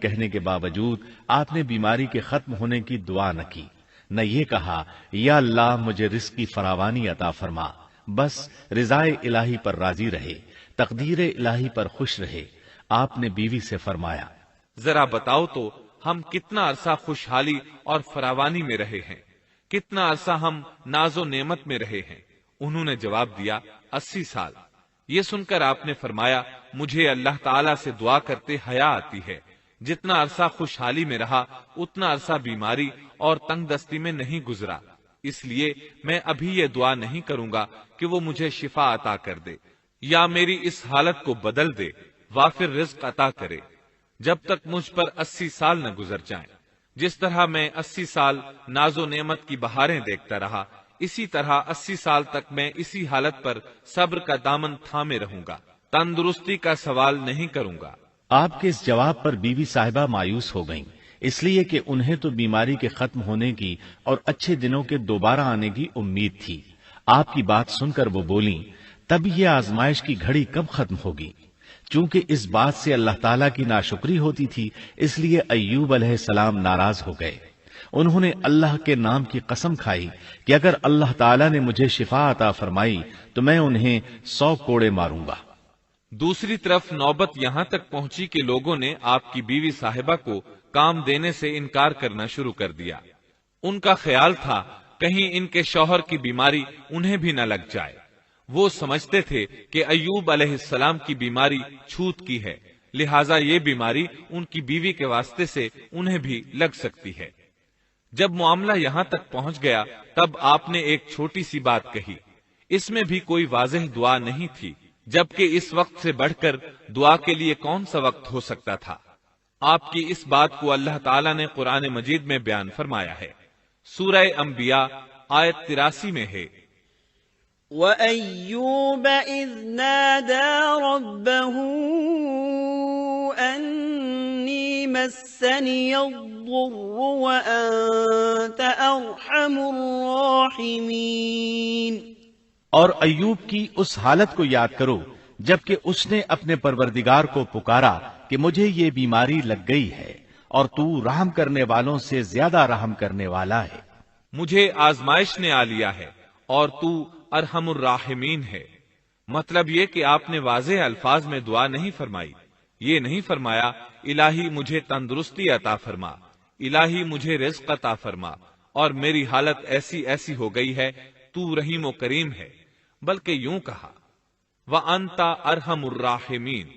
کہنے کے باوجود آپ نے بیماری کے ختم ہونے کی دعا نہ کی، نہ یہ کہا یا اللہ مجھے رزق کی فراوانی عطا فرما، بس رضائے الہی پر راضی رہے، تقدیر الہی پر خوش رہے۔ آپ نے بیوی سے فرمایا، ذرا بتاؤ تو ہم کتنا عرصہ خوشحالی اور فراوانی میں رہے ہیں، کتنا عرصہ ہم ناز و نعمت میں رہے ہیں؟ انہوں نے جواب دیا 80 سال۔ یہ سن کر آپ نے فرمایا مجھے اللہ تعالیٰ سے دعا کرتے حیا آتی ہے، جتنا عرصہ خوشحالی میں رہا اتنا عرصہ بیماری اور تنگ دستی میں نہیں گزرا، اس لیے میں ابھی یہ دعا نہیں کروں گا کہ وہ مجھے شفا عطا کر دے یا میری اس حالت کو بدل دے، وافر رزق عطا کرے، جب تک مجھ پر 80 سال نہ گزر جائیں۔ جس طرح میں 80 سال ناز و نعمت کی بہاریں دیکھتا رہا، اسی طرح 80 سال تک میں اسی حالت پر صبر کا دامن تھامے رہوں گا، تندرستی کا سوال نہیں کروں گا۔ آپ کے اس جواب پر بیوی صاحبہ مایوس ہو گئیں، اس لیے کہ انہیں تو بیماری کے ختم ہونے کی اور اچھے دنوں کے دوبارہ آنے کی امید تھی۔ آپ کی بات سن کر وہ بولیں، تب یہ آزمائش کی گھڑی کب ختم ہوگی؟ چونکہ اس بات سے اللہ تعالیٰ کی ناشکری ہوتی تھی، اس لیے ایوب علیہ السلام ناراض ہو گئے۔ انہوں نے اللہ کے نام کی قسم کھائی کہ اگر اللہ تعالیٰ نے مجھے شفا عطا فرمائی تو میں انہیں 100 کوڑے ماروں گا۔ دوسری طرف نوبت یہاں تک پہنچی کہ لوگوں نے آپ کی بیوی صاحبہ کو کام دینے سے انکار کرنا شروع کر دیا۔ ان کا خیال تھا کہیں ان کے شوہر کی بیماری انہیں بھی نہ لگ جائے۔ وہ سمجھتے تھے کہ ایوب علیہ السلام کی بیماری چھوت کی ہے، لہٰذا یہ بیماری ان کی بیوی کے واسطے سے انہیں بھی لگ سکتی ہے۔ جب معاملہ یہاں تک پہنچ گیا تب آپ نے ایک چھوٹی سی بات کہی، اس میں بھی کوئی واضح دعا نہیں تھی، جبکہ اس وقت سے بڑھ کر دعا کے لیے کون سا وقت ہو سکتا تھا؟ آپ کی اس بات کو اللہ تعالیٰ نے قرآن مجید میں بیان فرمایا ہے۔ سورہ انبیاء آیت 83 میں ہے، وَأَيُّوبَ إِذْ نَادَى رَبَّهُ أَنِّي مَسَّنِيَ الضُّرُّ وَأَنْتَ أَرْحَمُ الرَّاحِمِينَ۔ اور ایوب کی اس حالت کو یاد کرو جبکہ اس نے اپنے پروردگار کو پکارا کہ مجھے یہ بیماری لگ گئی ہے اور تو رحم کرنے والوں سے زیادہ رحم کرنے والا ہے۔ مجھے آزمائش نے آ لیا ہے اور تو ارحم الراحمین ہے۔ مطلب یہ کہ آپ نے واضح الفاظ میں دعا نہیں فرمائی، یہ نہیں فرمایا الہی مجھے تندرستی عطا فرما، الہی مجھے رزق عطا فرما اور میری حالت ایسی ایسی ہو گئی ہے، تو رحیم و کریم ہے، بلکہ یوں کہا وَأَنْتَ أَرْحَمُ الرَّاحِمِينَ۔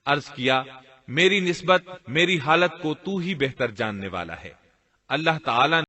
عرض کیا میری نسبت میری حالت کو تو ہی بہتر جاننے والا ہے۔ اللہ تعالیٰ